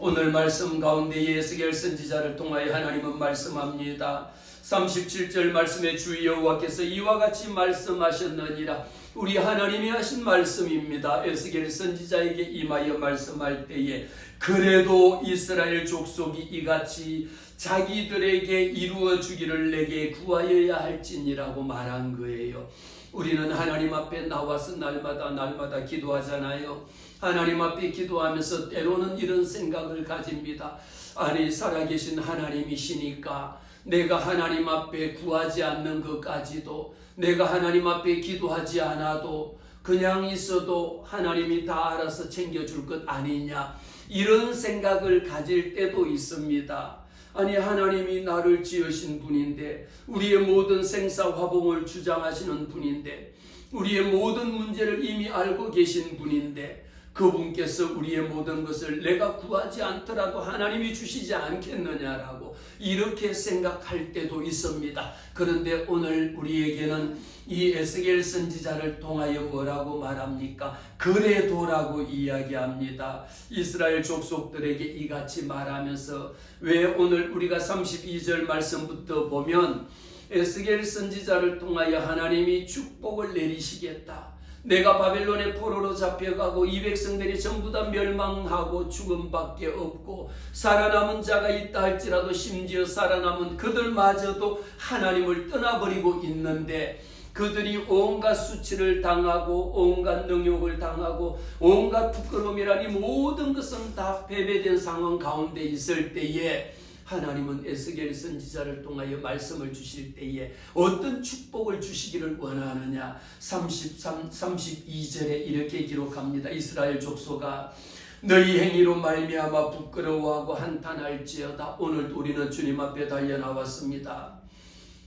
오늘 말씀 가운데 예수겔 선지자를 통하여 하나님은 말씀합니다. 37절 말씀에 주 여호와께서 이와 같이 말씀하셨느니라. 우리 하나님이 하신 말씀입니다. 에스겔 선지자에게 임하여 말씀할 때에 그래도 이스라엘 족속이 이같이 자기들에게 이루어 주기를 내게 구하여야 할지니라고 말한 거예요. 우리는 하나님 앞에 나와서 날마다 기도하잖아요. 하나님 앞에 기도하면서 때로는 이런 생각을 가집니다. 아니, 살아계신 하나님이시니까 내가 하나님 앞에 구하지 않는 것까지도, 내가 하나님 앞에 기도하지 않아도 그냥 있어도 하나님이 다 알아서 챙겨줄 것 아니냐, 이런 생각을 가질 때도 있습니다. 아니, 하나님이 나를 지으신 분인데, 우리의 모든 생사화복을 주장하시는 분인데, 우리의 모든 문제를 이미 알고 계신 분인데, 그분께서 우리의 모든 것을 내가 구하지 않더라도 하나님이 주시지 않겠느냐라고 이렇게 생각할 때도 있습니다. 그런데 오늘 우리에게는 이 에스겔 선지자를 통하여 뭐라고 말합니까? 그래도라고 이야기합니다. 이스라엘 족속들에게 이같이 말하면서, 왜 오늘 우리가 32절 말씀부터 보면 에스겔 선지자를 통하여 하나님이 축복을 내리시겠다, 내가 바벨론의 포로로 잡혀가고 이 백성들이 전부 다 멸망하고 죽음밖에 없고 살아남은 자가 있다 할지라도 심지어 살아남은 그들마저도 하나님을 떠나버리고 있는데, 그들이 온갖 수치를 당하고 온갖 능욕을 당하고 온갖 부끄러움이라니 모든 것은 다 패배된 상황 가운데 있을 때에 하나님은 에스겔 선지자를 통하여 말씀을 주실 때에 어떤 축복을 주시기를 원하느냐. 32절에 이렇게 기록합니다. 이스라엘 족속아, 너희 행위로 말미암아 부끄러워하고 한탄할지어다. 오늘 우리는 주님 앞에 달려 나왔습니다.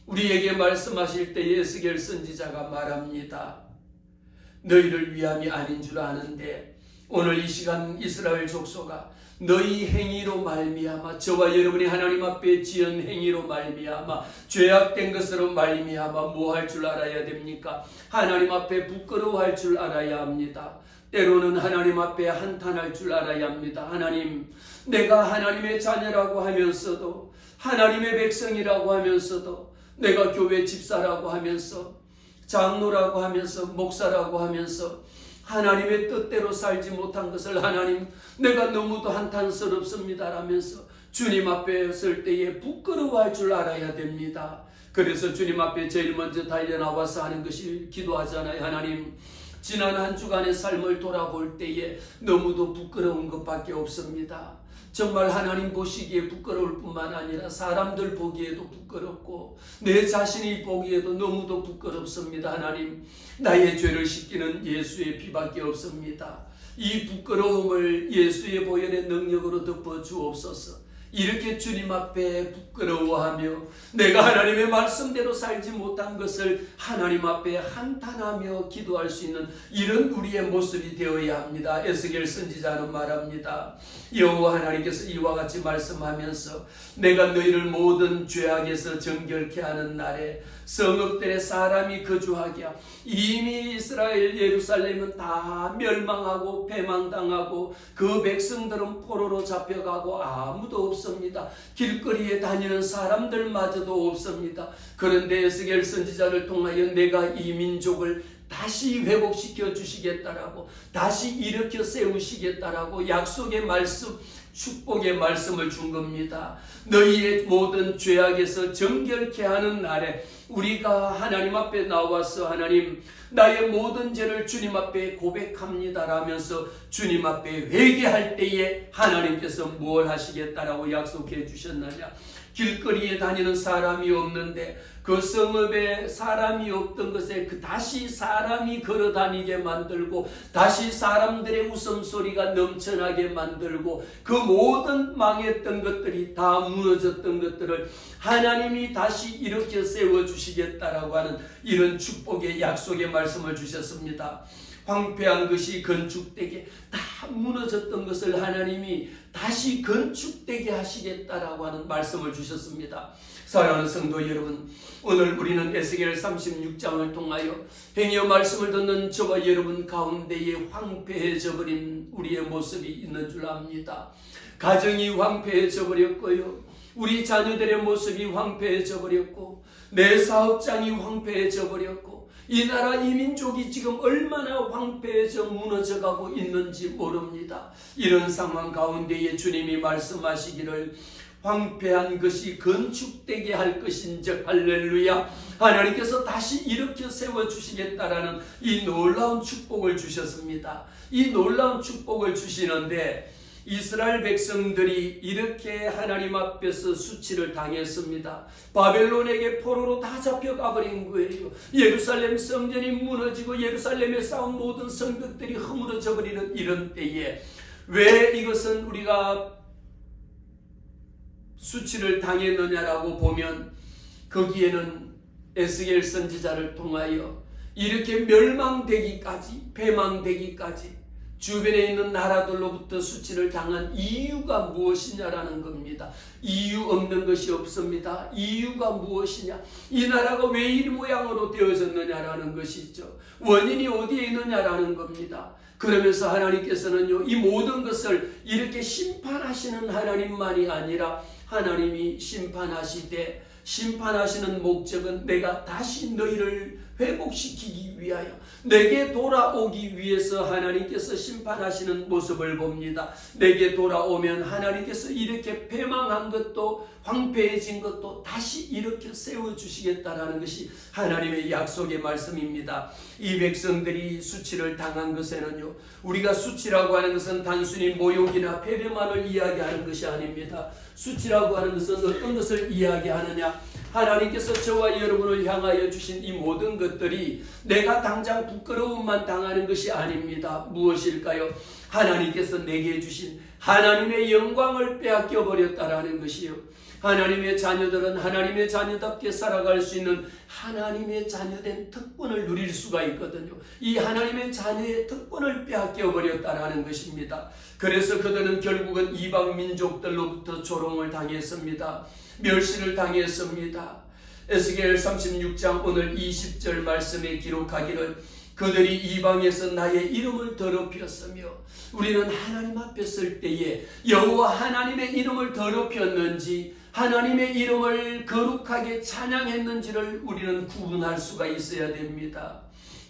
우리에게 말씀하실 때 에스겔 선지자가 말합니다. 너희를 위함이 아닌 줄 아는데, 오늘 이 시간 이스라엘 족속아, 너희 행위로 말미암아, 저와 여러분이 하나님 앞에 지은 행위로 말미암아, 죄악된 것으로 말미암아 뭐 할 줄 알아야 됩니까? 하나님 앞에 부끄러워할 줄 알아야 합니다. 때로는 하나님 앞에 한탄할 줄 알아야 합니다. 하나님, 내가 하나님의 자녀라고 하면서도, 하나님의 백성이라고 하면서도, 내가 교회 집사라고 하면서, 장로라고 하면서, 목사라고 하면서 하나님의 뜻대로 살지 못한 것을 하나님, 내가 너무도 한탄스럽습니다 라면서 주님 앞에 설 때에 부끄러워할 줄 알아야 됩니다. 그래서 주님 앞에 제일 먼저 달려나와서 하는 것이 기도하잖아요. 하나님, 지난 한 주간의 삶을 돌아볼 때에 너무도 부끄러운 것밖에 없습니다. 정말 하나님 보시기에 부끄러울 뿐만 아니라 사람들 보기에도 부끄럽고 내 자신이 보기에도 너무도 부끄럽습니다. 하나님, 나의 죄를 씻기는 예수의 피밖에 없습니다. 이 부끄러움을 예수의 보혈의 능력으로 덮어 주옵소서. 이렇게 주님 앞에 부끄러워하며 내가 하나님의 말씀대로 살지 못한 것을 하나님 앞에 한탄하며 기도할 수 있는 이런 우리의 모습이 되어야 합니다. 에스겔 선지자는 말합니다. 여호와 하나님께서 이와 같이 말씀하면서, 내가 너희를 모든 죄악에서 정결케 하는 날에 성읍들의 사람이 거주하게 하고, 이미 이스라엘 예루살렘은 다 멸망하고 패망당하고 그 백성들은 포로로 잡혀가고 아무도 없습니다. 길거리에 다니는 사람들마저도 없습니다. 그런데 에스겔 선지자를 통하여 내가 이 민족을 다시 회복시켜 주시겠다라고, 다시 일으켜 세우시겠다라고 약속의 말씀, 축복의 말씀을 준 겁니다. 너희의 모든 죄악에서 정결케 하는 날에 우리가 하나님 앞에 나와서, 하나님, 나의 모든 죄를 주님 앞에 고백합니다 라면서 주님 앞에 회개할 때에 하나님께서 뭘 하시겠다라고 약속해 주셨느냐. 길거리에 다니는 사람이 없는데 그 성읍에 사람이 없던 것에 다시 사람이 걸어다니게 만들고, 다시 사람들의 웃음소리가 넘쳐나게 만들고, 그 모든 망했던 것들이 다 무너졌던 것들을 하나님이 다시 일으켜 세워주시겠다라고 하는 이런 축복의 약속의 말씀을 주셨습니다. 황폐한 것이 건축되게, 다 무너졌던 것을 하나님이 다시 건축되게 하시겠다라고 하는 말씀을 주셨습니다. 사랑하는 성도 여러분, 오늘 우리는 에스겔 36장을 통하여 행여 말씀을 듣는 저와 여러분 가운데에 황폐해져 버린 우리의 모습이 있는 줄 압니다. 가정이 황폐해져 버렸고요, 우리 자녀들의 모습이 황폐해져 버렸고, 내 사업장이 황폐해져 버렸고, 이 나라 이 민족이 지금 얼마나 황폐해져 무너져가고 있는지 모릅니다. 이런 상황 가운데에 주님이 말씀하시기를 황폐한 것이 건축되게 할 것인즉 할렐루야, 하나님께서 다시 일으켜 세워주시겠다라는 이 놀라운 축복을 주셨습니다. 이 놀라운 축복을 주시는데 이스라엘 백성들이 이렇게 하나님 앞에서 수치를 당했습니다. 바벨론에게 포로로 다 잡혀가 버린 거예요. 예루살렘 성전이 무너지고 예루살렘에 쌓은 모든 성벽들이 허물어져 버리는 이런 때에 왜 이것은 우리가 수치를 당했느냐라고 보면, 거기에는 에스겔 선지자를 통하여 이렇게 멸망되기까지, 패망되기까지 주변에 있는 나라들로부터 수치를 당한 이유가 무엇이냐라는 겁니다. 이유 없는 것이 없습니다. 이유가 무엇이냐? 이 나라가 왜 이 모양으로 되어졌느냐라는 것이죠. 원인이 어디에 있느냐라는 겁니다. 그러면서 하나님께서는요, 이 모든 것을 이렇게 심판하시는 하나님만이 아니라 하나님이 심판하시는 목적은 내가 다시 너희를 회복시키기 위하여, 내게 돌아오기 위해서 하나님께서 심판하시는 모습을 봅니다. 내게 돌아오면 하나님께서 이렇게 패망한 것도 황폐해진 것도 다시 일으켜 세워주시겠다라는 것이 하나님의 약속의 말씀입니다. 이 백성들이 수치를 당한 것에는요, 우리가 수치라고 하는 것은 단순히 모욕이나 패배만을 이야기하는 것이 아닙니다. 수치라고 하는 것은 어떤 것을 이야기하느냐? 하나님께서 저와 여러분을 향하여 주신 이 모든 것들이 내가 당장 부끄러움만 당하는 것이 아닙니다. 무엇일까요? 하나님께서 내게 주신 하나님의 영광을 빼앗겨 버렸다라는 것이요, 하나님의 자녀들은 하나님의 자녀답게 살아갈 수 있는 하나님의 자녀된 특권을 누릴 수가 있거든요. 이 하나님의 자녀의 특권을 빼앗겨 버렸다라는 것입니다. 그래서 그들은 결국은 이방 민족들로부터 조롱을 당했습니다. 멸시를 당했습니다. 에스겔 36장 오늘 20절 말씀에 기록하기를 그들이 이방에서 나의 이름을 더럽혔으며, 우리는 하나님 앞에 설 때에 여호와 하나님의 이름을 더럽혔는지 하나님의 이름을 거룩하게 찬양했는지를 우리는 구분할 수가 있어야 됩니다.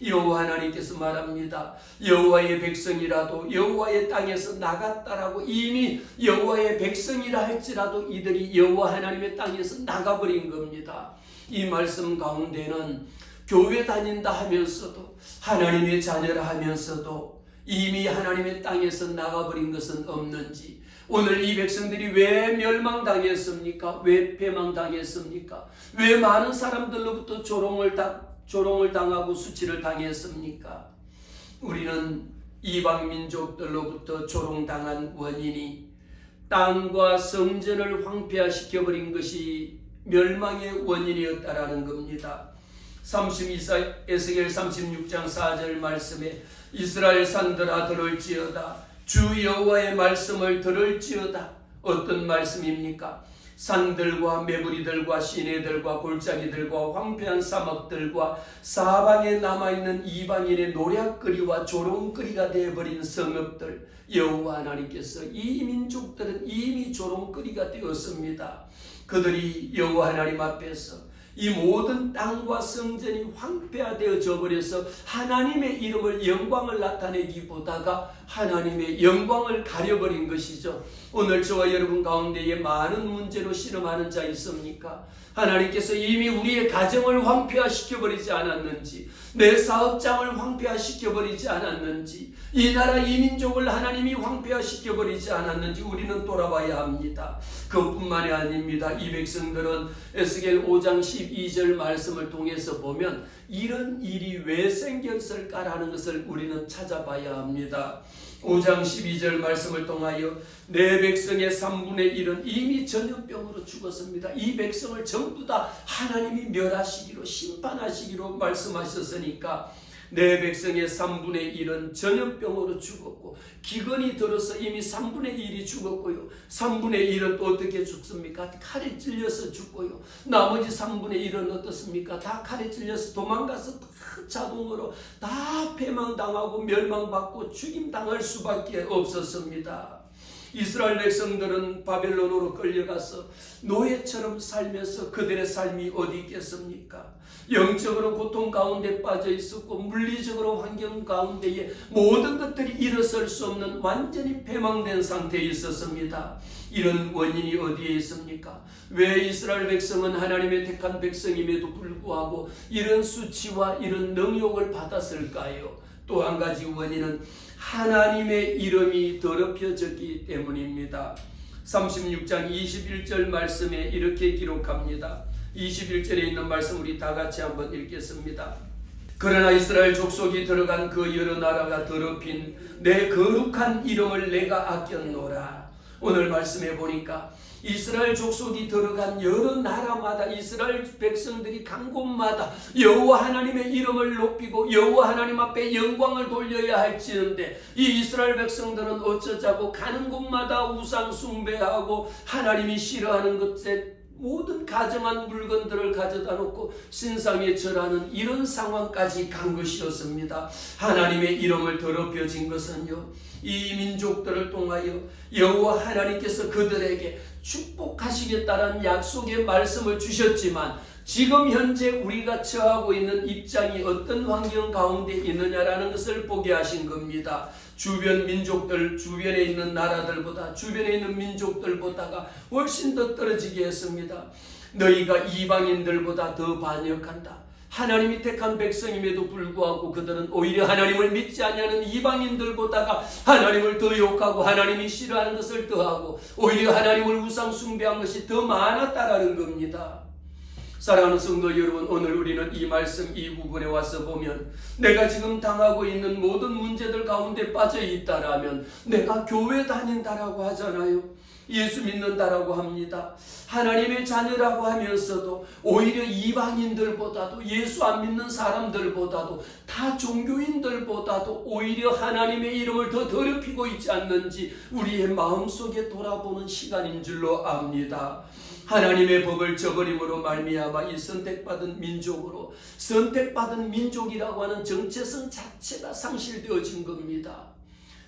여호와 하나님께서 말합니다. 여호와의 백성이라도 여호와의 땅에서 나갔다라고, 이미 여호와의 백성이라 할지라도 이들이 여호와 하나님의 땅에서 나가버린 겁니다. 이 말씀 가운데는 교회 다닌다 하면서도 하나님의 자녀라 하면서도 이미 하나님의 땅에서 나가버린 것은 없는지, 오늘 이 백성들이 왜 멸망당했습니까? 왜 패망당했습니까? 왜 많은 사람들로부터 조롱을 당하고 수치를 당했습니까? 우리는 이방 민족들로부터 조롱당한 원인이 땅과 성전을 황폐화시켜버린 것이 멸망의 원인이었다라는 겁니다. 에스겔 36장 4절 말씀에 이스라엘 산들아 들을지어다, 주 여호와의 말씀을 들을지어다. 어떤 말씀입니까? 산들과 매부리들과 시내들과 골짜기들과 황폐한 사막들과 사방에 남아있는 이방인의 노략거리와 조롱거리가 되어버린 성읍들, 여호와 하나님께서 이 민족들은 이미 조롱거리가 되었습니다. 그들이 여호와 하나님 앞에서 이 모든 땅과 성전이 황폐화되어져 버려서 하나님의 이름을, 영광을 나타내기보다가 하나님의 영광을 가려버린 것이죠. 오늘 저와 여러분 가운데에 많은 문제로 씨름하는 자 있습니까? 하나님께서 이미 우리의 가정을 황폐화시켜버리지 않았는지, 내 사업장을 황폐화시켜버리지 않았는지, 이 나라 이 민족을 하나님이 황폐화시켜버리지 않았는지 우리는 돌아봐야 합니다. 그것뿐만이 아닙니다. 이 백성들은 에스겔 5장 12절 말씀을 통해서 보면 이런 일이 왜 생겼을까라는 것을 우리는 찾아봐야 합니다. 5장 12절 말씀을 통하여 내 백성의 3분의 1은 이미 전염병으로 죽었습니다. 이 백성을 전부 다 하나님이 멸하시기로, 심판하시기로 말씀하셨으니까 내 백성의 3분의 1은 전염병으로 죽었고 기근이 들어서 이미 3분의 1이 죽었고요. 3분의 1은 또 어떻게 죽습니까? 칼에 찔려서 죽고요. 나머지 3분의 1은 어떻습니까? 다 칼에 찔려서 도망가서 다 자동으로 다 패망당하고 멸망받고 죽임당할 수밖에 없었습니다. 이스라엘 백성들은 바벨론으로 끌려가서 노예처럼 살면서 그들의 삶이 어디 있겠습니까? 영적으로 고통 가운데 빠져 있었고 물리적으로 환경 가운데에 모든 것들이 일어설 수 없는 완전히 패망된 상태에 있었습니다. 이런 원인이 어디에 있습니까? 왜 이스라엘 백성은 하나님의 택한 백성임에도 불구하고 이런 수치와 이런 능욕을 받았을까요? 또 한 가지 원인은 하나님의 이름이 더럽혀졌기 때문입니다. 36장 21절 말씀에 이렇게 기록합니다. 21절에 있는 말씀 우리 다 같이 한번 읽겠습니다. 그러나 이스라엘 족속이 들어간 그 여러 나라가 더럽힌 내 거룩한 이름을 내가 아꼈노라. 오늘 말씀해 보니까 이스라엘 족속이 들어간 여러 나라마다 이스라엘 백성들이 간 곳마다 여호와 하나님의 이름을 높이고 여호와 하나님 앞에 영광을 돌려야 할지언데 이 이스라엘 백성들은 어쩌자고 가는 곳마다 우상 숭배하고 하나님이 싫어하는 것에 모든 가정한 물건들을 가져다 놓고 신상에 절하는 이런 상황까지 간 것이었습니다. 하나님의 이름을 더럽혀진 것은요, 이 민족들을 통하여 여호와 하나님께서 그들에게 축복하시겠다는 약속의 말씀을 주셨지만 지금 현재 우리가 처하고 있는 입장이 어떤 환경 가운데 있느냐라는 것을 보게 하신 겁니다. 주변 민족들, 주변에 있는 나라들보다, 주변에 있는 민족들보다가 훨씬 더 떨어지게 했습니다. 너희가 이방인들보다 더 반역한다. 하나님이 택한 백성임에도 불구하고 그들은 오히려 하나님을 믿지 아니하는 이방인들보다가 하나님을 더 욕하고 하나님이 싫어하는 것을 더하고 오히려 하나님을 우상 숭배한 것이 더 많았다라는 겁니다. 사랑하는 성도 여러분, 오늘 우리는 이 말씀 이 부분에 와서 보면 내가 지금 당하고 있는 모든 문제들 가운데 빠져 있다라면 내가 교회 다닌다라고 하잖아요. 예수 믿는다라고 합니다. 하나님의 자녀라고 하면서도 오히려 이방인들보다도 예수 안 믿는 사람들보다도 타 종교인들보다도 오히려 하나님의 이름을 더 더럽히고 있지 않는지 우리의 마음속에 돌아보는 시간인 줄로 압니다. 하나님의 법을 저버림으로 말미암아 이 선택받은 민족으로 선택받은 민족이라고 하는 정체성 자체가 상실되어진 겁니다.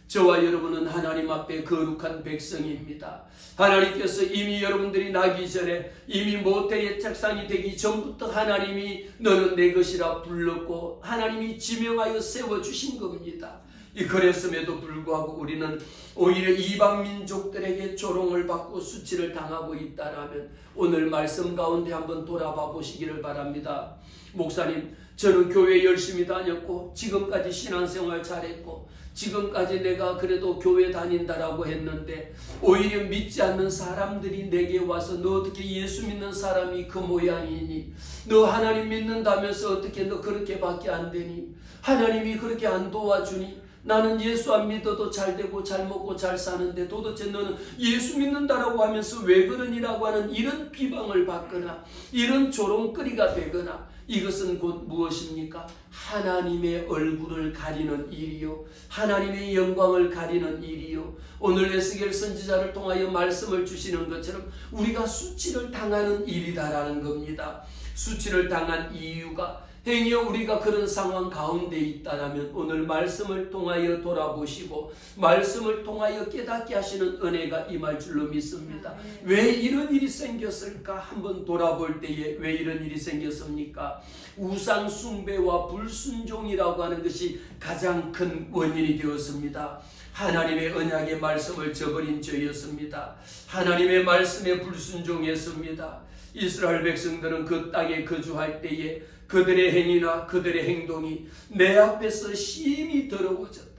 저와 여러분은 하나님 앞에 거룩한 백성입니다. 하나님께서 이미 여러분들이 나기 전에 이미 모태의 책상이 되기 전부터 하나님이 너는 내 것이라 불렀고 하나님이 지명하여 세워주신 겁니다. 그랬음에도 불구하고 우리는 오히려 이방 민족들에게 조롱을 받고 수치를 당하고 있다라면 오늘 말씀 가운데 한번 돌아봐 보시기를 바랍니다. 목사님, 저는 교회 열심히 다녔고 지금까지 신앙생활 잘했고 지금까지 내가 그래도 교회 다닌다라고 했는데 오히려 믿지 않는 사람들이 내게 와서 너 어떻게 예수 믿는 사람이 그 모양이니? 너 하나님 믿는다면서 어떻게 너 그렇게밖에 안 되니? 하나님이 그렇게 안 도와주니? 나는 예수 안 믿어도 잘 되고 잘 먹고 잘 사는데 도대체 너는 예수 믿는다라고 하면서 왜 그러니라고 하는 이런 비방을 받거나 이런 조롱거리가 되거나 이것은 곧 무엇입니까? 하나님의 얼굴을 가리는 일이요, 하나님의 영광을 가리는 일이요. 오늘 에스겔 선지자를 통하여 말씀을 주시는 것처럼 우리가 수치를 당하는 일이다라는 겁니다. 수치를 당한 이유가 행여 우리가 그런 상황 가운데 있다라면 오늘 말씀을 통하여 돌아보시고 말씀을 통하여 깨닫게 하시는 은혜가 임할 줄로 믿습니다. 왜 이런 일이 생겼을까? 한번 돌아볼 때에 왜 이런 일이 생겼습니까? 우상 숭배와 불순종이라고 하는 것이 가장 큰 원인이 되었습니다. 하나님의 언약의 말씀을 저버린 죄였습니다. 하나님의 말씀에 불순종했습니다. 이스라엘 백성들은 그 땅에 거주할 때에 그들의 행위나 그들의 행동이 내 앞에서 심히 더러워졌다.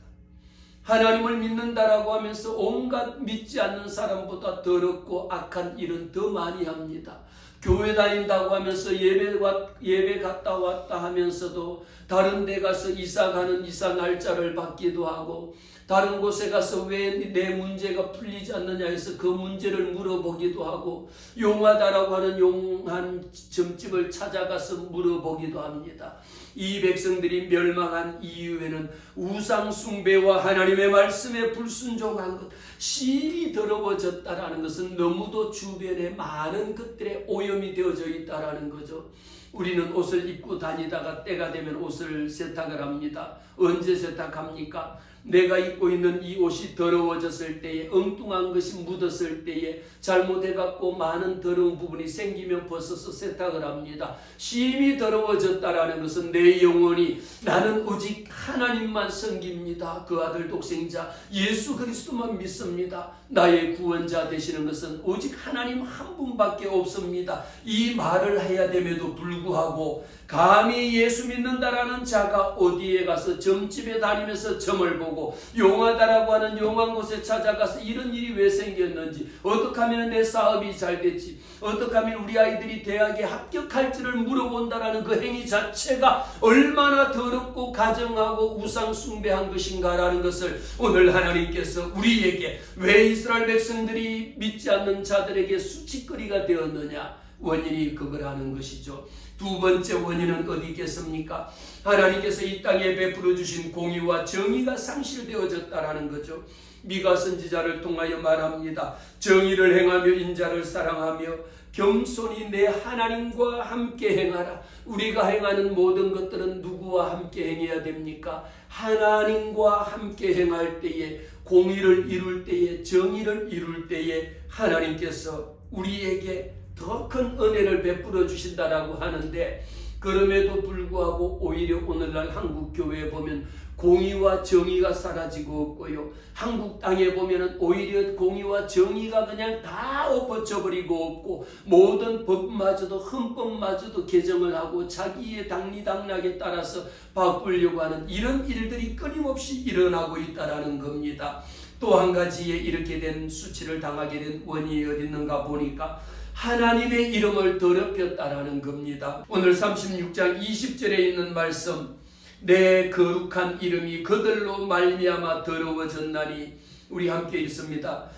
하나님을 믿는다라고 하면서 온갖 믿지 않는 사람보다 더럽고 악한 일은 더 많이 합니다. 교회 다닌다고 하면서 예배 갔다 왔다 하면서도 다른 데 가서 이사 가는 이사 날짜를 받기도 하고 다른 곳에 가서 왜 내 문제가 풀리지 않느냐 해서 그 문제를 물어보기도 하고, 용하다라고 하는 용한 점집을 찾아가서 물어보기도 합니다. 이 백성들이 멸망한 이유에는 우상 숭배와 하나님의 말씀에 불순종한 것, 심히 더러워졌다라는 것은 너무도 주변에 많은 것들에 오염이 되어져 있다라는 거죠. 우리는 옷을 입고 다니다가 때가 되면 옷을 세탁을 합니다. 언제 세탁합니까? 내가 입고 있는 이 옷이 더러워졌을 때에, 엉뚱한 것이 묻었을 때에, 잘못해갖고 많은 더러운 부분이 생기면 벗어서 세탁을 합니다. 심히 더러워졌다라는 것은 내 영혼이 나는 오직 하나님만 섬깁니다. 그 아들 독생자 예수 그리스도만 믿습니다. 나의 구원자 되시는 것은 오직 하나님 한 분밖에 없습니다. 이 말을 해야 됨에도 불구하고 감히 예수 믿는다라는 자가 어디에 가서 점집에 다니면서 점을 보고 용하다라고 하는 용한 곳에 찾아가서 이런 일이 왜 생겼는지, 어떻게 하면 내 사업이 잘 됐지, 어떻게 하면 우리 아이들이 대학에 합격할지를 물어본다라는 그 행위 자체가 얼마나 더럽고 가정하고 우상 숭배한 것인가라는 것을 오늘 하나님께서 우리에게, 왜 이스라엘 백성들이 믿지 않는 자들에게 수치거리가 되었느냐, 원인이 그거라는 것이죠. 두 번째 원인은 어디 있겠습니까? 하나님께서 이 땅에 베풀어 주신 공의와 정의가 상실되어졌다라는 거죠. 미가 선지자를 통하여 말합니다. 정의를 행하며 인자를 사랑하며 겸손히 내 하나님과 함께 행하라. 우리가 행하는 모든 것들은 누구와 함께 행해야 됩니까? 하나님과 함께 행할 때에, 공의를 이룰 때에, 정의를 이룰 때에 하나님께서 우리에게 더 큰 은혜를 베풀어 주신다라고 하는데, 그럼에도 불구하고 오히려 오늘날 한국 교회에 보면 공의와 정의가 사라지고 없고요, 한국 땅에 보면 오히려 공의와 정의가 그냥 다 엎어져버리고 없고, 모든 법마저도, 헌법마저도 개정을 하고 자기의 당리당락에 따라서 바꾸려고 하는 이런 일들이 끊임없이 일어나고 있다라는 겁니다. 또 한 가지에 이렇게 된 수치를 당하게 된 원인이 어디 있는가 보니까 하나님의 이름을 더럽혔다라는 겁니다. 오늘 36장 20절에 있는 말씀, 내 거룩한 이름이 그들로 말미암아 더러워졌나니, 우리 함께 읽습니다.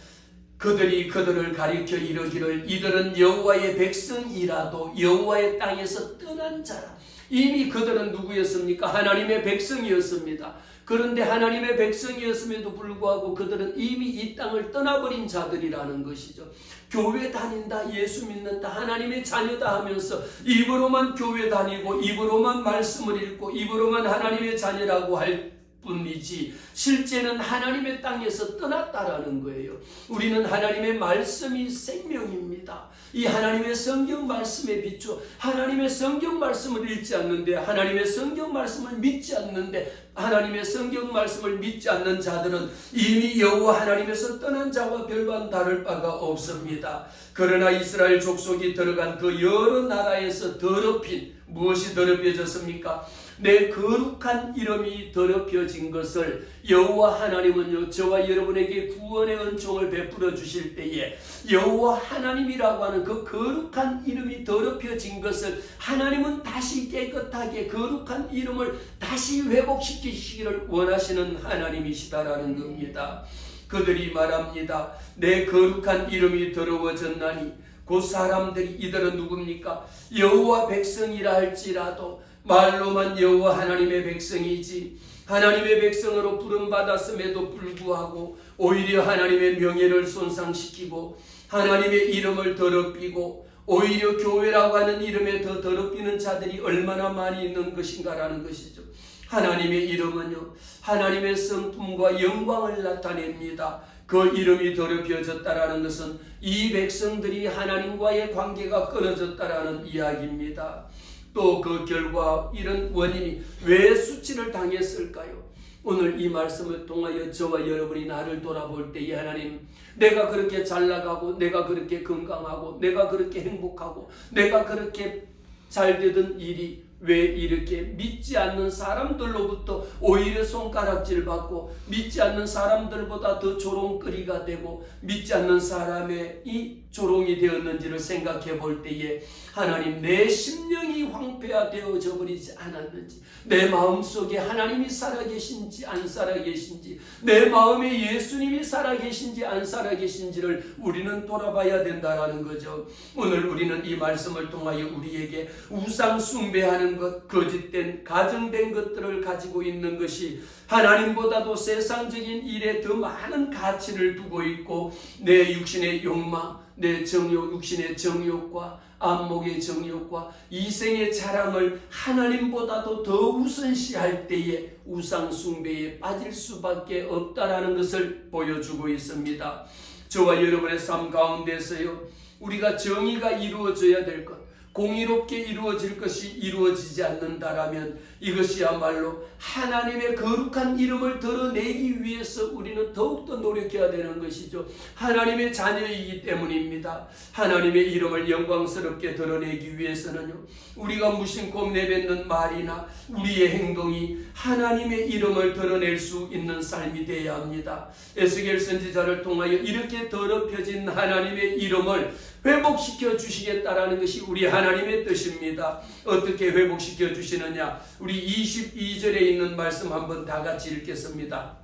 그들이 그들을 가리켜 이르기를 이들은 여호와의 백성이라도 여호와의 땅에서 떠난 자라. 이미 그들은 누구였습니까? 하나님의 백성이었습니다. 그런데 하나님의 백성이었음에도 불구하고 그들은 이미 이 땅을 떠나버린 자들이라는 것이죠. 교회 다닌다, 예수 믿는다, 하나님의 자녀다 하면서 입으로만 교회 다니고 입으로만 말씀을 읽고 입으로만 하나님의 자녀라고 할 뿐이지 실제는 하나님의 땅에서 떠났다라는 거예요. 우리는 하나님의 말씀이 생명입니다. 이 하나님의 성경 말씀에 비추어 하나님의 성경 말씀을 읽지 않는데, 하나님의 성경 말씀을 믿지 않는데, 하나님의 성경 말씀을 믿지 않는 자들은 이미 여호와 하나님에서 떠난 자와 별반 다를 바가 없습니다. 그러나 이스라엘 족속이 들어간 그 여러 나라에서 더럽힌, 무엇이 더럽혀졌습니까? 내 거룩한 이름이 더럽혀진 것을 여호와 하나님은요, 저와 여러분에게 구원의 은총을 베풀어 주실 때에 여호와 하나님이라고 하는 그 거룩한 이름이 더럽혀진 것을 하나님은 다시 깨끗하게 거룩한 이름을 다시 회복시키시기를 원하시는 하나님이시다라는 겁니다. 그들이 말합니다. 내 거룩한 이름이 더러워졌나니, 그 사람들이, 이들은 누굽니까? 여호와 백성이라 할지라도 말로만 여호와 하나님의 백성이지, 하나님의 백성으로 부름받았음에도 불구하고 오히려 하나님의 명예를 손상시키고 하나님의 이름을 더럽히고 오히려 교회라고 하는 이름에 더 더럽히는 자들이 얼마나 많이 있는 것인가라는 것이죠. 하나님의 이름은요, 하나님의 성품과 영광을 나타냅니다. 그 이름이 더럽혀졌다라는 것은 이 백성들이 하나님과의 관계가 끊어졌다라는 이야기입니다. 또 그 결과, 이런 원인이 왜 수치를 당했을까요? 오늘 이 말씀을 통하여 저와 여러분이 나를 돌아볼 때, 하나님, 내가 그렇게 잘 나가고 내가 그렇게 건강하고 내가 그렇게 행복하고 내가 그렇게 잘 되던 일이 왜 이렇게 믿지 않는 사람들로부터 오히려 손가락질 받고 믿지 않는 사람들보다 더 조롱거리가 되고 믿지 않는 사람의 이 조롱이 되었는지를 생각해 볼 때에 하나님, 내 심령이 황폐화되어져 버리지 않았는지, 내 마음속에 하나님이 살아계신지 안 살아계신지, 내 마음에 예수님이 살아계신지 안 살아계신지를 우리는 돌아봐야 된다라는 거죠. 오늘 우리는 이 말씀을 통하여 우리에게 우상 숭배하는 것, 거짓된 가정된 것들을 가지고 있는 것이 하나님보다도 세상적인 일에 더 많은 가치를 두고 있고, 내 육신의 욕망, 내 정욕, 육신의 정욕과 안목의 정욕과 이생의 자랑을 하나님보다도 더 우선시할 때에 우상 숭배에 빠질 수밖에 없다라는 것을 보여주고 있습니다. 저와 여러분의 삶 가운데서요, 우리가 정의가 이루어져야 될 것, 공의롭게 이루어질 것이 이루어지지 않는다라면 이것이야말로 하나님의 거룩한 이름을 드러내기 위해서 우리는 더욱더 노력해야 되는 것이죠. 하나님의 자녀이기 때문입니다. 하나님의 이름을 영광스럽게 드러내기 위해서는요, 우리가 무심코 내뱉는 말이나 우리의 행동이 하나님의 이름을 드러낼 수 있는 삶이 되어야 합니다. 에스겔 선지자를 통하여 이렇게 더럽혀진 하나님의 이름을 회복시켜 주시겠다라는 것이 우리 하나님의 뜻입니다. 어떻게 회복시켜 주시느냐? 우리 22절에 있는 말씀 한번 다 같이 읽겠습니다.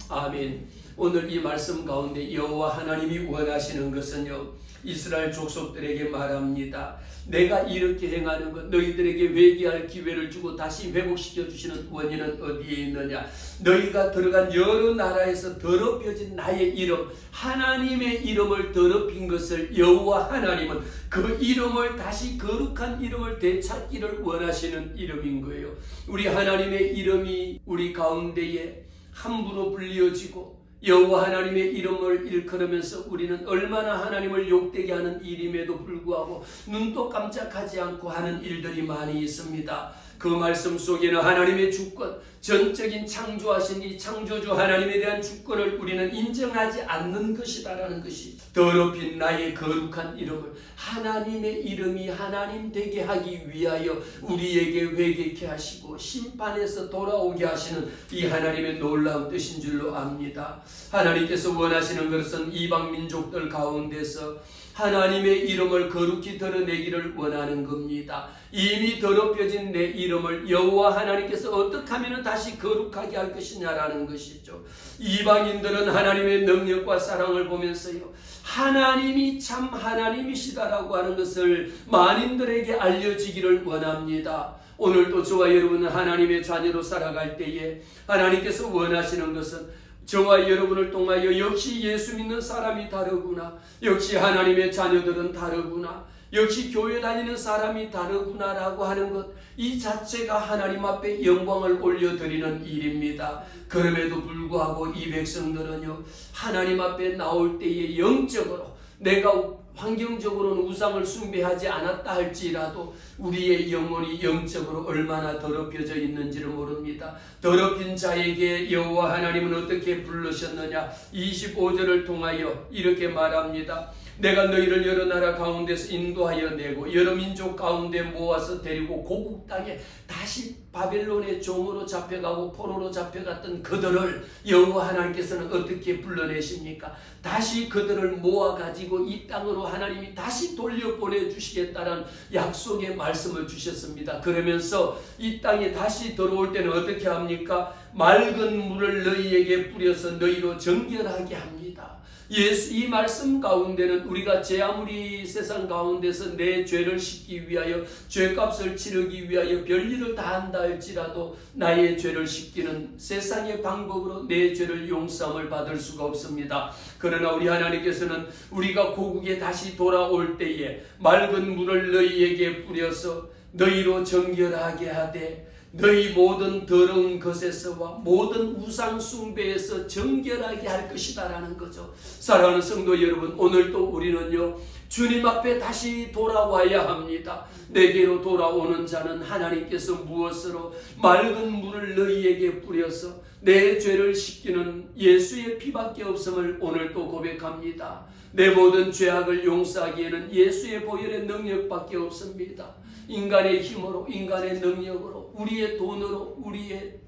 아멘. 오늘 이 말씀 가운데 여호와 하나님이 원하시는 것은요, 이스라엘 족속들에게 말합니다. 내가 이렇게 행하는 것, 너희들에게 회개할 기회를 주고 다시 회복시켜 주시는 원인은 어디에 있느냐? 너희가 들어간 여러 나라에서 더럽혀진 나의 이름, 하나님의 이름을 더럽힌 것을 여호와 하나님은 그 이름을 다시 거룩한 이름을 되찾기를 원하시는 이름인 거예요. 우리 하나님의 이름이 우리 가운데에 함부로 불리어지고 여호와 하나님의 이름을 일컬으면서 우리는 얼마나 하나님을 욕되게 하는 일임에도 불구하고 눈도 깜짝하지 않고 하는 일들이 많이 있습니다. 그 말씀 속에는 하나님의 주권, 전적인 창조하신 이 창조주 하나님에 대한 주권을 우리는 인정하지 않는 것이다라는 것이, 더럽힌 나의 거룩한 이름을 하나님의 이름이 하나님 되게 하기 위하여 우리에게 회개케 하시고 심판에서 돌아오게 하시는 이 하나님의 놀라운 뜻인 줄로 압니다. 하나님께서 원하시는 것은 이방 민족들 가운데서 하나님의 이름을 거룩히 드러내기를 원하는 겁니다. 이미 더럽혀진 내 이름을 여호와 하나님께서 어떻게 하면 다시 거룩하게 할 것이냐라는 것이죠. 이방인들은 하나님의 능력과 사랑을 보면서요, 하나님이 참 하나님이시다라고 하는 것을 만인들에게 알려지기를 원합니다. 오늘도 저와 여러분은 하나님의 자녀로 살아갈 때에 하나님께서 원하시는 것은 저와 여러분을 통하여 역시 예수 믿는 사람이 다르구나, 역시 하나님의 자녀들은 다르구나, 역시 교회 다니는 사람이 다르구나라고 하는 것, 이 자체가 하나님 앞에 영광을 올려드리는 일입니다. 그럼에도 불구하고 이 백성들은요, 하나님 앞에 나올 때에 영적으로, 내가 환경적으로는 우상을 숭배하지 않았다 할지라도 우리의 영혼이 영적으로 얼마나 더럽혀져 있는지를 모릅니다. 더럽힌 자에게 여호와 하나님은 어떻게 부르셨느냐? 25절을 통하여 이렇게 말합니다. 내가 너희를 여러 나라 가운데서 인도하여 내고 여러 민족 가운데 모아서 데리고 고국 땅에 다시 바벨론의 종으로 잡혀가고 포로로 잡혀갔던 그들을 여호와 하나님께서는 어떻게 불러내십니까? 다시 그들을 모아가지고 이 땅으로 하나님이 다시 돌려보내주시겠다는 약속의 말씀을 주셨습니다. 그러면서 이 땅에 다시 들어올 때는 어떻게 합니까? 맑은 물을 너희에게 뿌려서 너희로 정결하게 합니다. 예수 이 말씀 가운데는 우리가 제 아무리 세상 가운데서 내 죄를 씻기 위하여 죄값을 치르기 위하여 별일을 다 한다 할지라도 나의 죄를 씻기는 세상의 방법으로 내 죄를 용서함을 받을 수가 없습니다. 그러나 우리 하나님께서는 우리가 고국에 다시 돌아올 때에 맑은 물을 너희에게 뿌려서 너희로 정결하게 하되 너희 모든 더러운 것에서와 모든 우상 숭배에서 정결하게 할 것이다라는 거죠. 사랑하는 성도 여러분, 오늘도 우리는요, 주님 앞에 다시 돌아와야 합니다. 내게로 돌아오는 자는 하나님께서 무엇으로 맑은 물을 너희에게 뿌려서 내 죄를 씻기는 예수의 피밖에 없음을 오늘도 고백합니다. 내 모든 죄악을 용서하기에는 예수의 보혈의 능력밖에 없습니다. 인간의 힘으로, 인간의 능력으로, 우리의 돈으로, 우리의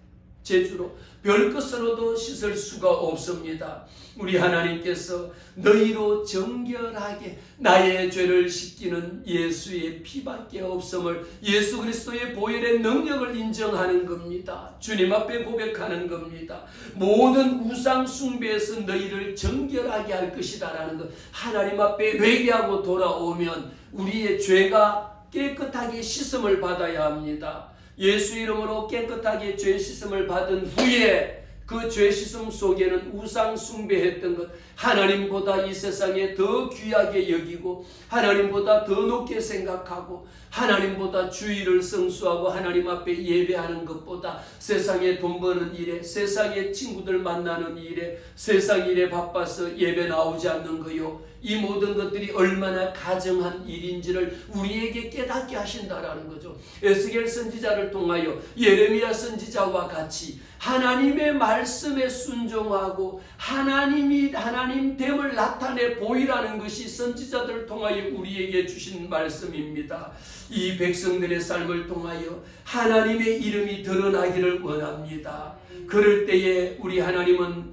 재주로, 별것으로도 씻을 수가 없습니다. 우리 하나님께서 너희로 정결하게 나의 죄를 씻기는 예수의 피밖에 없음을, 예수 그리스도의 보혈의 능력을 인정하는 겁니다. 주님 앞에 고백하는 겁니다. 모든 우상 숭배에서 너희를 정결하게 할 것이다 라는 것, 하나님 앞에 회개하고 돌아오면 우리의 죄가 깨끗하게 씻음을 받아야 합니다. 예수 이름으로 깨끗하게 죄 씻음을 받은 후에 그 죄 씻음 속에는 우상 숭배했던 것, 하나님보다 이 세상에 더 귀하게 여기고 하나님보다 더 높게 생각하고 하나님보다 주의를 성수하고 하나님 앞에 예배하는 것보다 세상에 돈 버는 일에, 세상에 친구들 만나는 일에, 세상 일에 바빠서 예배 나오지 않는 거요, 이 모든 것들이 얼마나 가증한 일인지를 우리에게 깨닫게 하신다라는 거죠. 에스겔 선지자를 통하여 예레미야 선지자와 같이 하나님의 말씀에 순종하고 하나님됨을 나타내 보이라는 것이 선지자들을 통하여 우리에게 주신 말씀입니다. 이 백성들의 삶을 통하여 하나님의 이름이 드러나기를 원합니다. 그럴 때에 우리 하나님은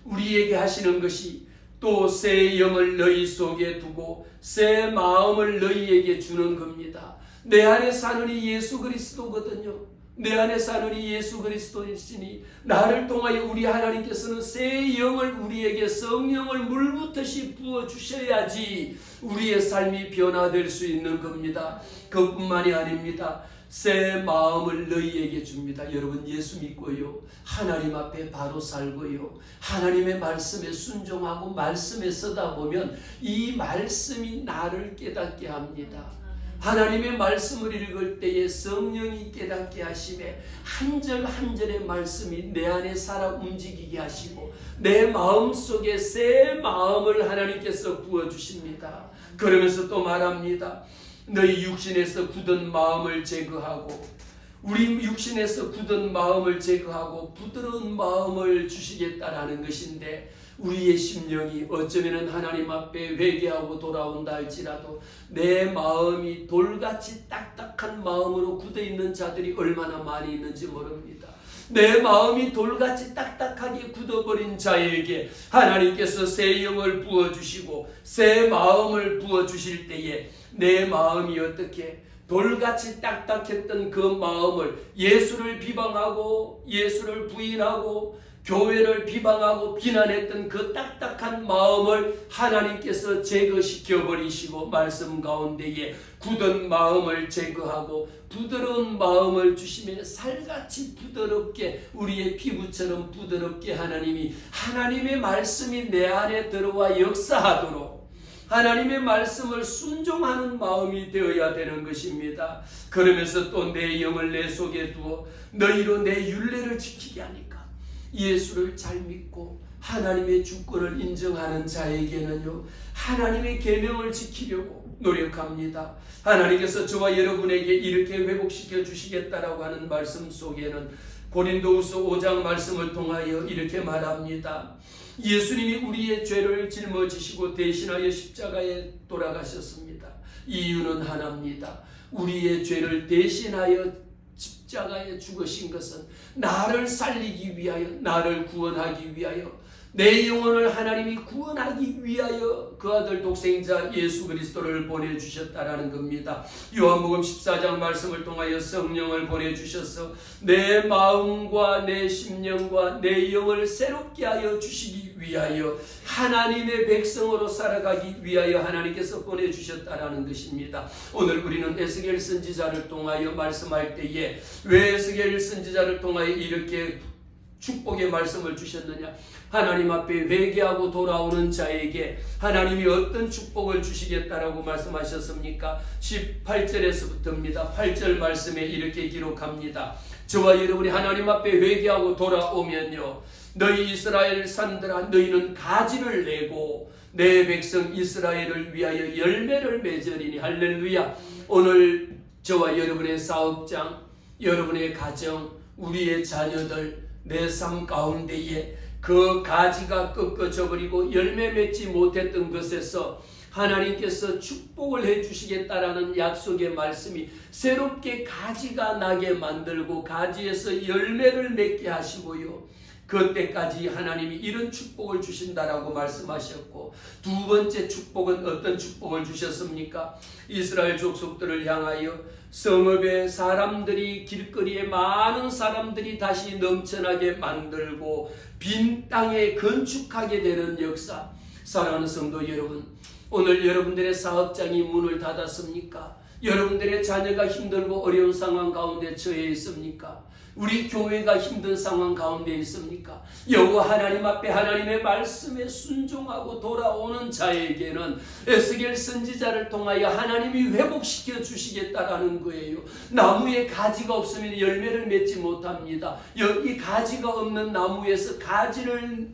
우리에게 하시는 것이 또 새 영을 너희 속에 두고 새 마음을 너희에게 주는 겁니다. 내 안에 사는 이 예수 그리스도거든요. 내 안에 사는 이 예수 그리스도이시니 나를 통하여 우리 하나님께서는 새 영을 우리에게 성령을 물붓듯이 부어주셔야지 우리의 삶이 변화될 수 있는 겁니다. 그뿐만이 아닙니다. 새 마음을 너희에게 줍니다. 여러분, 예수 믿고요, 하나님 앞에 바로 살고요, 하나님의 말씀에 순종하고 말씀에 서다 보면 이 말씀이 나를 깨닫게 합니다. 하나님의 말씀을 읽을 때에 성령이 깨닫게 하심에 한 절 한 절의 말씀이 내 안에 살아 움직이게 하시고 내 마음속에 새 마음을 하나님께서 부어주십니다. 그러면서 또 말합니다. 너희 육신에서 굳은 마음을 제거하고, 우리 육신에서 굳은 마음을 제거하고 부드러운 마음을 주시겠다라는 것인데, 우리의 심령이 어쩌면 하나님 앞에 회개하고 돌아온다 할지라도 내 마음이 돌같이 딱딱한 마음으로 굳어있는 자들이 얼마나 많이 있는지 모릅니다. 내 마음이 돌같이 딱딱하게 굳어버린 자에게 하나님께서 새 영을 부어주시고 새 마음을 부어주실 때에 내 마음이 어떻게 돌같이 딱딱했던 그 마음을, 예수를 비방하고 예수를 부인하고 교회를 비방하고 비난했던 그 딱딱한 마음을 하나님께서 제거시켜 버리시고 말씀 가운데에 굳은 마음을 제거하고 부드러운 마음을 주시며 살같이 부드럽게, 우리의 피부처럼 부드럽게 하나님이, 하나님의 말씀이 내 안에 들어와 역사하도록 하나님의 말씀을 순종하는 마음이 되어야 되는 것입니다. 그러면서 또 내 영을 내 속에 두어 너희로 내 율례를 지키게 하니까, 예수를 잘 믿고 하나님의 주권을 인정하는 자에게는요, 하나님의 계명을 지키려고 노력합니다. 하나님께서 저와 여러분에게 이렇게 회복시켜 주시겠다라고 하는 말씀 속에는 고린도후서 5장 말씀을 통하여 이렇게 말합니다. 예수님이 우리의 죄를 짊어지시고 대신하여 십자가에 돌아가셨습니다. 이유는 하나입니다. 우리의 죄를 대신하여 십자가에 죽으신 것은 나를 살리기 위하여, 나를 구원하기 위하여, 내 영혼을 하나님이 구원하기 위하여 그 아들 독생자 예수 그리스도를 보내주셨다라는 겁니다. 요한복음 14장 말씀을 통하여 성령을 보내주셔서 내 마음과 내 심령과 내 영을 새롭게 하여 주시기 위하여, 하나님의 백성으로 살아가기 위하여 하나님께서 보내주셨다라는 것입니다. 오늘 우리는 에스겔 선지자를 통하여 말씀할 때에 왜 에스겔 선지자를 통하여 이렇게 축복의 말씀을 주셨느냐? 하나님 앞에 회개하고 돌아오는 자에게 하나님이 어떤 축복을 주시겠다라고 말씀하셨습니까? 18절에서부터입니다. 8절 말씀에 이렇게 기록합니다. 저와 여러분이 하나님 앞에 회개하고 돌아오면요, 너희 이스라엘 산들아, 너희는 가지를 내고 내 백성 이스라엘을 위하여 열매를 맺으리니. 할렐루야. 오늘 저와 여러분의 사업장, 여러분의 가정, 우리의 자녀들, 내 삶 가운데에 그 가지가 꺾어져 버리고 열매 맺지 못했던 것에서 하나님께서 축복을 해주시겠다라는 약속의 말씀이 새롭게 가지가 나게 만들고 가지에서 열매를 맺게 하시고요. 그때까지 하나님이 이런 축복을 주신다라고 말씀하셨고, 두 번째 축복은 어떤 축복을 주셨습니까? 이스라엘 족속들을 향하여 성읍에 사람들이, 길거리에 많은 사람들이 다시 넘쳐나게 만들고 빈 땅에 건축하게 되는 역사. 사랑하는 성도 여러분, 오늘 여러분들의 사업장이 문을 닫았습니까? 여러분들의 자녀가 힘들고 어려운 상황 가운데 처해 있습니까? 우리 교회가 힘든 상황 가운데 있습니까? 여호와 하나님 앞에 하나님의 말씀에 순종하고 돌아오는 자에게는 에스겔 선지자를 통하여 하나님이 회복시켜 주시겠다라는 거예요. 나무에 가지가 없으면 열매를 맺지 못합니다. 이 가지가 없는 나무에서 가지를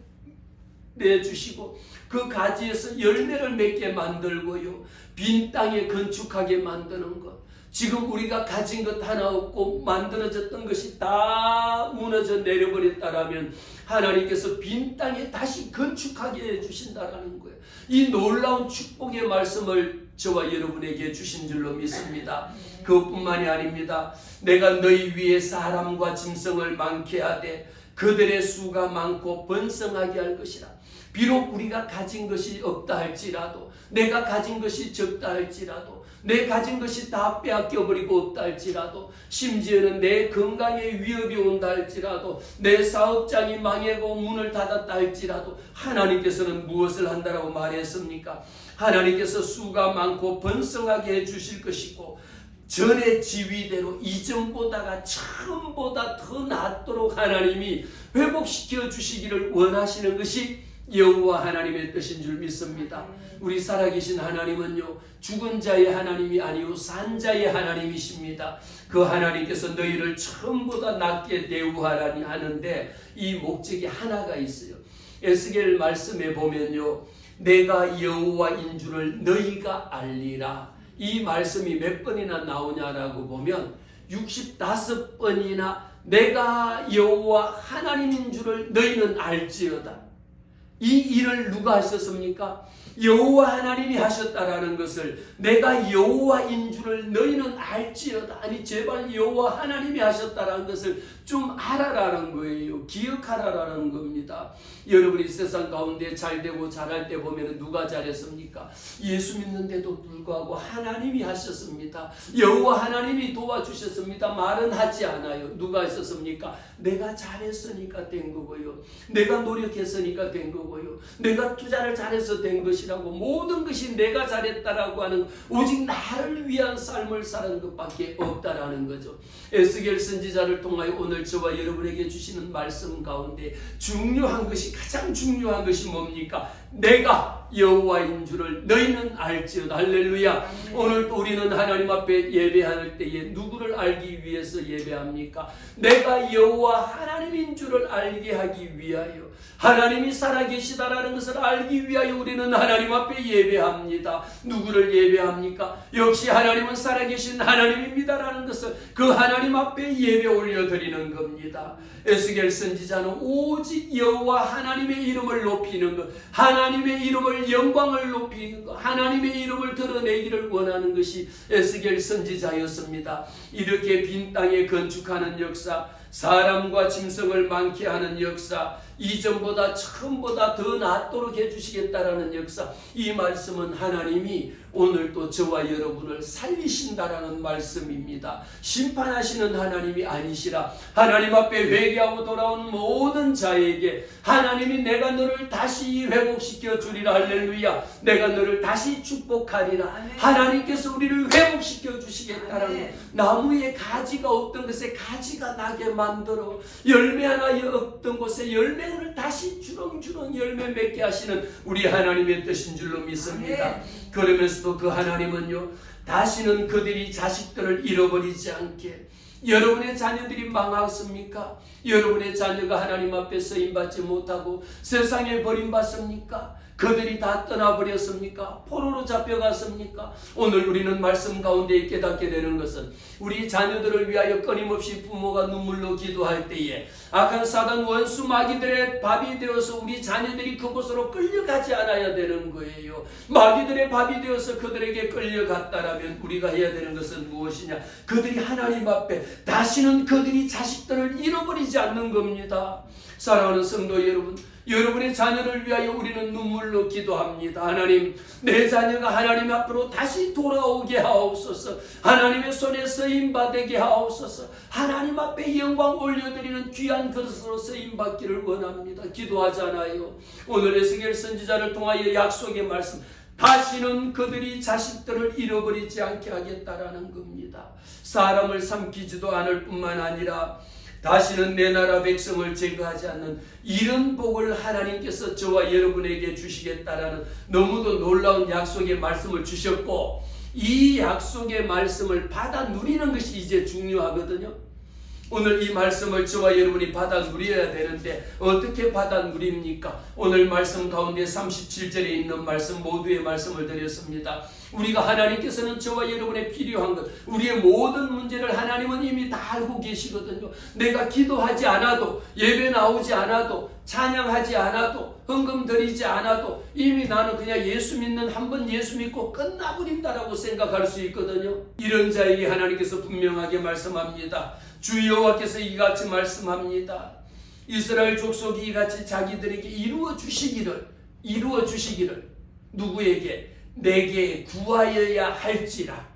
내주시고 그 가지에서 열매를 맺게 만들고요. 빈 땅에 건축하게 만드는 것. 지금 우리가 가진 것 하나 없고 만들어졌던 것이 다 무너져 내려버렸다라면 하나님께서 빈 땅에 다시 건축하게 해주신다라는 거예요. 이 놀라운 축복의 말씀을 저와 여러분에게 주신 줄로 믿습니다. 그것뿐만이 아닙니다. 내가 너희 위에 사람과 짐승을 많게 하되 그들의 수가 많고 번성하게 할 것이라. 비록 우리가 가진 것이 없다 할지라도, 내가 가진 것이 적다 할지라도, 내 가진 것이 다 빼앗겨버리고 없다 할지라도, 심지어는 내 건강에 위협이 온다 할지라도, 내 사업장이 망하고 문을 닫았다 할지라도 하나님께서는 무엇을 한다라고 말했습니까? 하나님께서 수가 많고 번성하게 해주실 것이고 전의 지위대로 이전보다가 처음보다 더 낫도록 하나님이 회복시켜 주시기를 원하시는 것이 여호와 하나님의 뜻인 줄 믿습니다. 우리 살아계신 하나님은요, 죽은 자의 하나님이 아니요 산 자의 하나님이십니다. 그 하나님께서 너희를 처음보다 낫게 대우하라니 하는데 이 목적이 하나가 있어요. 에스겔 말씀에 보면요, 내가 여호와인 줄을 너희가 알리라. 이 말씀이 몇 번이나 나오냐라고 보면 65번이나 내가 여호와 하나님인 줄을 너희는 알지어다. 이 일을 누가 하셨습니까? 여호와 하나님이 하셨다라는 것을 내가 여호와인 줄을 너희는 알지어다. 아니 제발 여호와 하나님이 하셨다라는 것을 좀 알아라는 거예요. 기억하라라는 겁니다. 여러분이 세상 가운데 잘되고 잘할 때 보면 누가 잘했습니까? 예수 믿는데도 불구하고 하나님이 하셨습니다. 여호와 하나님이 도와주셨습니다. 말은 하지 않아요. 누가 하셨습니까? 내가 잘했으니까 된 거고요. 내가 노력했으니까 된 거고요. 내가 투자를 잘해서 된 것이라고, 모든 것이 내가 잘했다라고 하는, 오직 나를 위한 삶을 사는 것밖에 없다라는 거죠. 에스겔 선지자를 통하여 오늘 저와 여러분에게 주시는 말씀 가운데 중요한 것이, 가장 중요한 것이 뭡니까? 내가 여호와인 줄을 너희는 알지어다. 할렐루야. 오늘 우리는 하나님 앞에 예배할 때에 누구를 알기 위해서 예배합니까? 내가 여호와 하나님인 줄을 알게 하기 위하여, 하나님이 살아계시다라는 것을 알기 위하여 우리는 하나님 앞에 예배합니다. 누구를 예배합니까? 역시 하나님은 살아계신 하나님입니다라는 것을 그 하나님 앞에 예배 올려드리는 겁니다. 에스겔 선지자는 오직 여호와 하나님의 이름을 높이는 것, 하나님의 이름을, 영광을 높이는 것, 하나님의 이름을 드러내기를 원하는 것이 에스겔 선지자였습니다. 이렇게 빈 땅에 건축하는 역사, 사람과 짐승을 많게 하는 역사, 이전보다 처음보다 더 낫도록 해주시겠다라는 역사, 이 말씀은 하나님이 오늘도 저와 여러분을 살리신다라는 말씀입니다. 심판하시는 하나님이 아니시라. 하나님 앞에 회개하고 돌아온 모든 자에게 하나님이 내가 너를 다시 회복시켜 주리라. 할렐루야. 내가 너를 다시 축복하리라. 하나님께서 우리를 회복시켜 주시겠다라는, 나무에 가지가 없던 것에 가지가 나게 만들어 열매 하나 없던 곳에 열매를 다시 주렁주렁 열매 맺게 하시는 우리 하나님의 뜻인 줄로 믿습니다. 그러면서도 그 하나님은요, 다시는 그들이 자식들을 잃어버리지 않게. 여러분의 자녀들이 망했습니까? 여러분의 자녀가 하나님 앞에 쓰임받지 못하고 세상에 버림받습니까? 그들이 다 떠나버렸습니까? 포로로 잡혀갔습니까? 오늘 우리는 말씀 가운데 깨닫게 되는 것은 우리 자녀들을 위하여 끊임없이 부모가 눈물로 기도할 때에 악한 사단 원수 마귀들의 밥이 되어서 우리 자녀들이 그곳으로 끌려가지 않아야 되는 거예요. 마귀들의 밥이 되어서 그들에게 끌려갔다라면 우리가 해야 되는 것은 무엇이냐? 그들이 하나님 앞에 다시는 그들이 자식들을 잃어버리지 않는 겁니다. 사랑하는 성도 여러분, 여러분의 자녀를 위하여 우리는 눈물로 기도합니다. 하나님, 내 자녀가 하나님 앞으로 다시 돌아오게 하옵소서. 하나님의 손에 쓰임받게 하옵소서. 하나님 앞에 영광 올려드리는 귀한 그릇으로 쓰임받기를 원합니다. 기도하잖아요. 오늘 에스겔 선지자를 통하여 약속의 말씀, 다시는 그들이 자식들을 잃어버리지 않게 하겠다라는 겁니다. 사람을 삼키지도 않을 뿐만 아니라 다시는 내 나라 백성을 제거하지 않는 이런 복을 하나님께서 저와 여러분에게 주시겠다라는 너무도 놀라운 약속의 말씀을 주셨고, 이 약속의 말씀을 받아 누리는 것이 이제 중요하거든요. 오늘 이 말씀을 저와 여러분이 받아 누려야 되는데 어떻게 받아 누립니까? 오늘 말씀 가운데 37절에 있는 말씀 모두의 말씀을 드렸습니다. 우리가 하나님께서는 저와 여러분의 필요한 것, 우리의 모든 문제를 하나님은 이미 다 알고 계시거든요. 내가 기도하지 않아도, 예배 나오지 않아도, 찬양하지 않아도, 헌금 드리지 않아도 이미 나는 그냥 예수 믿는, 한번 예수 믿고 끝나버린다라고 생각할 수 있거든요. 이런 자에게 하나님께서 분명하게 말씀합니다. 주 여호와께서 이같이 말씀합니다. 이스라엘 족속이 이같이 자기들에게 이루어 주시기를 누구에게? 내게 구하여야 할지라.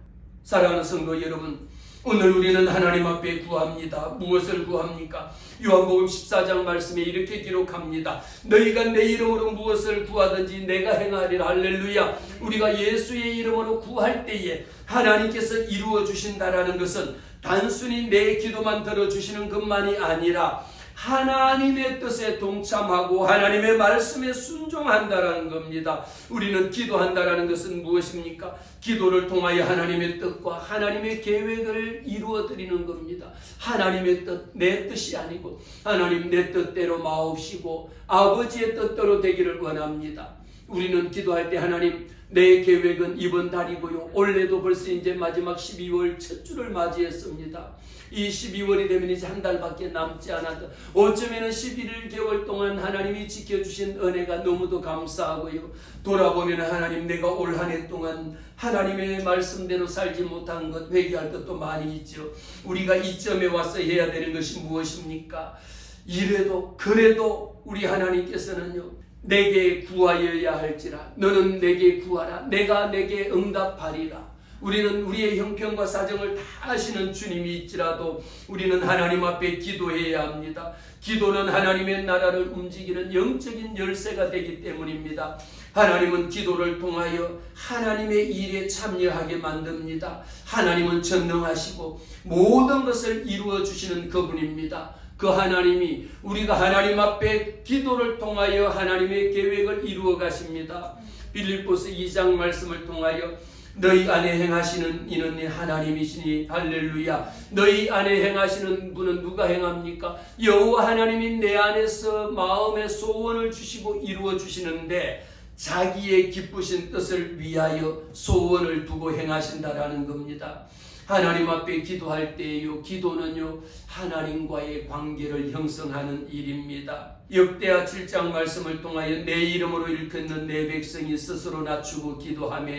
사랑하는 성도 여러분, 오늘 우리는 하나님 앞에 구합니다. 무엇을 구합니까? 요한복음 14장 말씀에 이렇게 기록합니다. 너희가 내 이름으로 무엇을 구하든지 내가 행하리라. 할렐루야. 우리가 예수의 이름으로 구할 때에 하나님께서 이루어 주신다라는 것은 단순히 내 기도만 들어주시는 것만이 아니라 하나님의 뜻에 동참하고 하나님의 말씀에 순종한다라는 겁니다. 우리는 기도한다라는 것은 무엇입니까? 기도를 통하여 하나님의 뜻과 하나님의 계획을 이루어드리는 겁니다. 하나님의 뜻, 내 뜻이 아니고 하나님 내 뜻대로 마옵시고 아버지의 뜻대로 되기를 원합니다. 우리는 기도할 때 하나님, 내 계획은 이번 달이고요. 올해도 벌써 이제 마지막 12월 첫 주를 맞이했습니다. 이 12월이 되면 이제 한 달밖에 남지 않았다. 어쩌면 11개월 동안 하나님이 지켜주신 은혜가 너무도 감사하고요. 돌아보면 하나님, 내가 올 한 해 동안 하나님의 말씀대로 살지 못한 것, 회개할 것도 많이 있죠. 우리가 이점에 와서 해야 되는 것이 무엇입니까? 이래도 그래도 우리 하나님께서는요, 내게 구하여야 할지라. 너는 내게 구하라. 내가 내게 응답하리라. 우리는 우리의 형편과 사정을 다 아시는 주님이 있지라도 우리는 하나님 앞에 기도해야 합니다. 기도는 하나님의 나라를 움직이는 영적인 열쇠가 되기 때문입니다. 하나님은 기도를 통하여 하나님의 일에 참여하게 만듭니다. 하나님은 전능하시고 모든 것을 이루어 주시는 그분입니다. 그 하나님이 우리가 하나님 앞에 기도를 통하여 하나님의 계획을 이루어 가십니다. 빌립보서 2장 말씀을 통하여 너희 안에 행하시는 이는 하나님이시니 할렐루야. 너희 안에 행하시는 분은 누가 행합니까? 여호와 하나님이 내 안에서 마음의 소원을 주시고 이루어 주시는데 자기의 기쁘신 뜻을 위하여 소원을 두고 행하신다라는 겁니다. 하나님 앞에 기도할 때에요, 기도는요 하나님과의 관계를 형성하는 일입니다. 역대하 7장 말씀을 통하여 내 이름으로 일컫는 내 백성이 스스로 낮추고 기도하며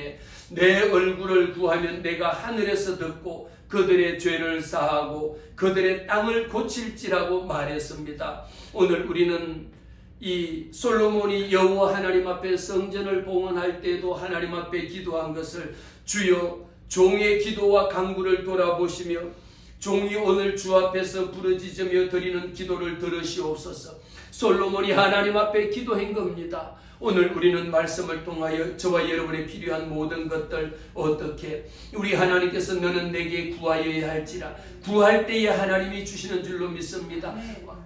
내 얼굴을 구하면 내가 하늘에서 듣고 그들의 죄를 사하고 그들의 땅을 고칠지라고 말했습니다. 오늘 우리는 이 솔로몬이 여호와 하나님 앞에 성전을 봉헌할 때도 하나님 앞에 기도한 것을 주여 종의 기도와 간구를 돌아보시며 종이 오늘 주 앞에서 부르짖으며 드리는 기도를 들으시옵소서. 솔로몬이 하나님 앞에 기도한 겁니다. 오늘 우리는 말씀을 통하여 저와 여러분의 필요한 모든 것들 어떻게 우리 하나님께서 너는 내게 구하여야 할지라 구할 때에 하나님이 주시는 줄로 믿습니다.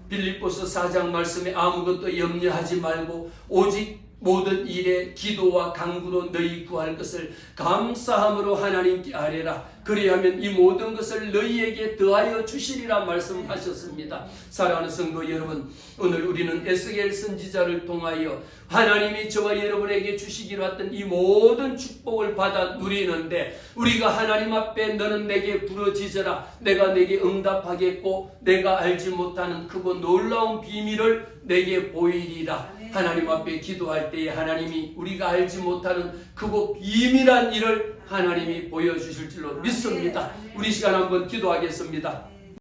빌립보서 4장 말씀에 아무것도 염려하지 말고 오직 모든 일에 기도와 간구로 너희 구할 것을 감사함으로 하나님께 아뢰라. 그리하면 이 모든 것을 너희에게 더하여 주시리라 말씀하셨습니다. 사랑하는 성도 여러분, 오늘 우리는 에스겔 선지자를 통하여 하나님이 저와 여러분에게 주시기로 했던 이 모든 축복을 받아 누리는데, 우리가 하나님 앞에 너는 내게 부르짖어라, 내가 내게 응답하겠고 내가 알지 못하는 크고 놀라운 비밀을 내게 보이리라. 하나님 앞에 기도할 때에 하나님이 우리가 알지 못하는 크고 비밀한 일을 하나님이 보여주실 줄로 믿습니다. 우리 시간 한번 기도하겠습니다.